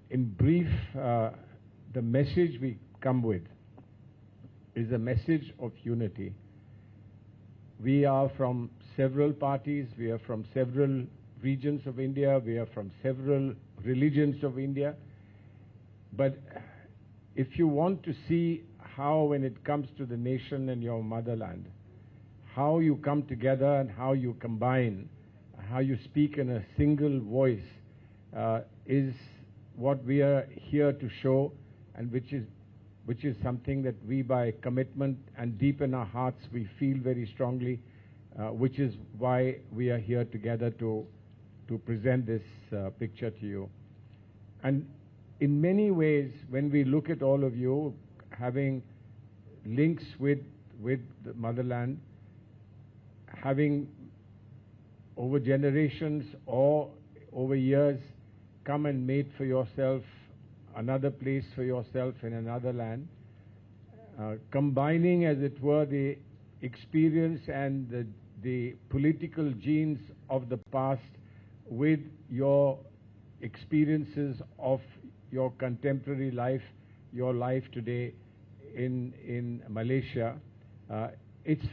In brief, the message we come with is a message of unity. We are from several parties, we are from several regions of India, we are from several religions of India. But if you want to see how, when it comes to the nation and your motherland, how you come together and how you combine, how you speak in a single voice, is what we are here to show, and which is something that we, by commitment and deep in our hearts, we feel very strongly, which is why we are here together to present this picture to you. And in many ways, when we look at all of you having links with the motherland, having over generations or over years come and made for yourself another place for yourself in another land, combining, as it were, the experience and the political genes of the past with your experiences of your contemporary life, your life today in Malaysia. It's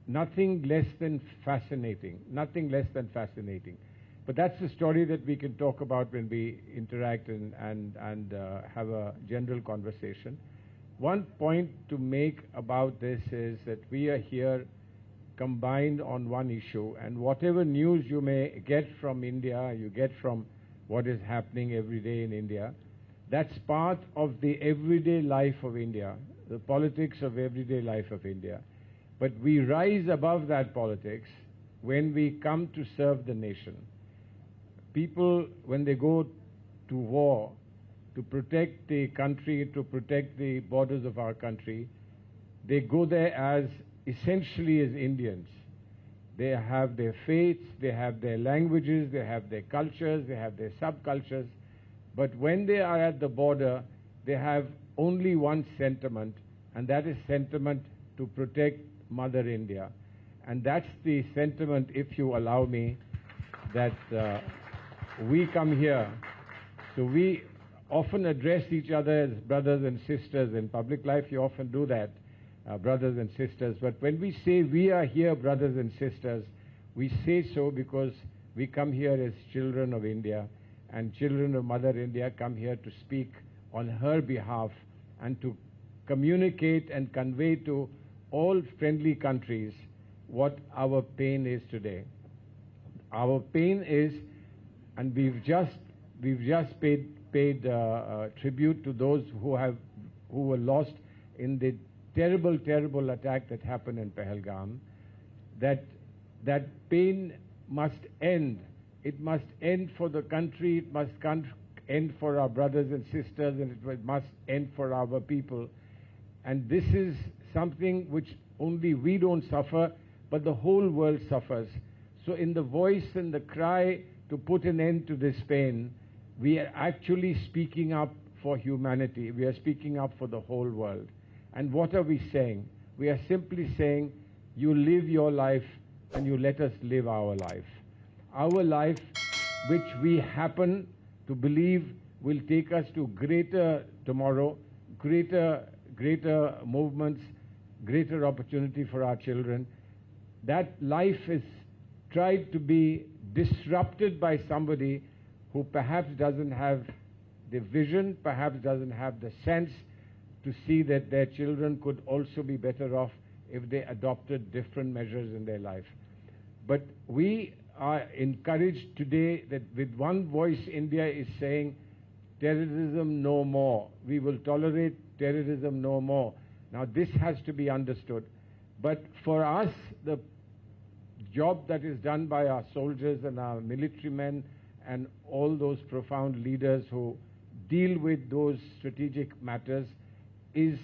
nothing less than fascinating, nothing less than fascinating. But that's the story that we can talk about when we interact and have a general conversation. One point to make about this is that we are here combined on one issue, and whatever news you may get from India, you get from what is happening every day in India, that's part of the everyday life of India, the politics of everyday life of India. But we rise above that politics when we come to serve the nation. People, when they go to war to protect the country, to protect the borders of our country, they go there as essentially as Indians. They have their faiths, they have their languages, they have their cultures, they have their subcultures. But when they are at the border, they have only one sentiment, and that is sentiment to protect Mother India. And that's the sentiment, if you allow me, that we come here. So we often address each other as brothers and sisters. In public life, you often do that, brothers and sisters. But when we say we are here, brothers and sisters, we say so because we come here as children of India, and children of Mother India come here to speak on her behalf and to communicate and convey to all friendly countries what our pain is today. Our pain is, and we've just paid tribute to those who were lost in the terrible attack that happened in Pahalgam. That pain must end. It must end for the country. It must end for our brothers and sisters, and it must end for our people. And this is something which only we don't suffer, but the whole world suffers. So in the voice and the cry to put an end to this pain, we are actually speaking up for humanity. We are speaking up for the whole world. And what are we saying? We are simply saying, you live your life and you let us live our life. Our life, which we happen to believe will take us to greater tomorrow, greater movements, greater opportunity for our children. That life is tried to be disrupted by somebody who perhaps doesn't have the vision, perhaps doesn't have the sense to see that their children could also be better off if they adopted different measures in their life. But we are encouraged today that with one voice, India is saying, terrorism no more. We will tolerate terrorism no more. Now this has to be understood. But for us, the job that is done by our soldiers and our military men and all those profound leaders who deal with those strategic matters is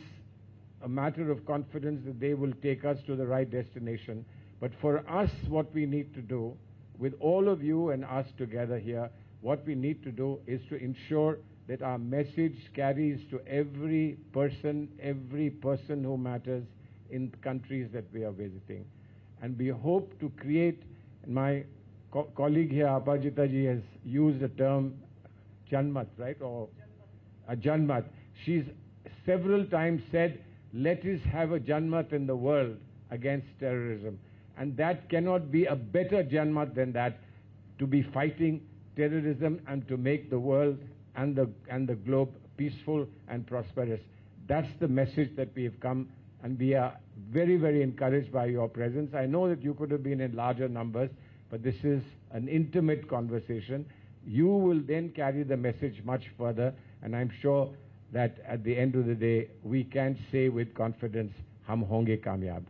a matter of confidence that they will take us to the right destination. But for us, what we need to do, with all of you and us together here, what we need to do is to ensure that our message carries to every person who matters in countries that we are visiting. And we hope to create, and my colleague here, Apajita ji, has used the term Janmat, right? Or a Janmat. She's several times said, let us have a Janmat in the world against terrorism. And that cannot be a better Janmat than that, to be fighting terrorism and to make the world and the globe peaceful and prosperous. That's the message that we have come, and we are very, very encouraged by your presence. I know that you could have been in larger numbers, but this is an intimate conversation. You will then carry the message much further, and I'm sure that at the end of the day, we can say with confidence, Hum Honge Kaamyaab.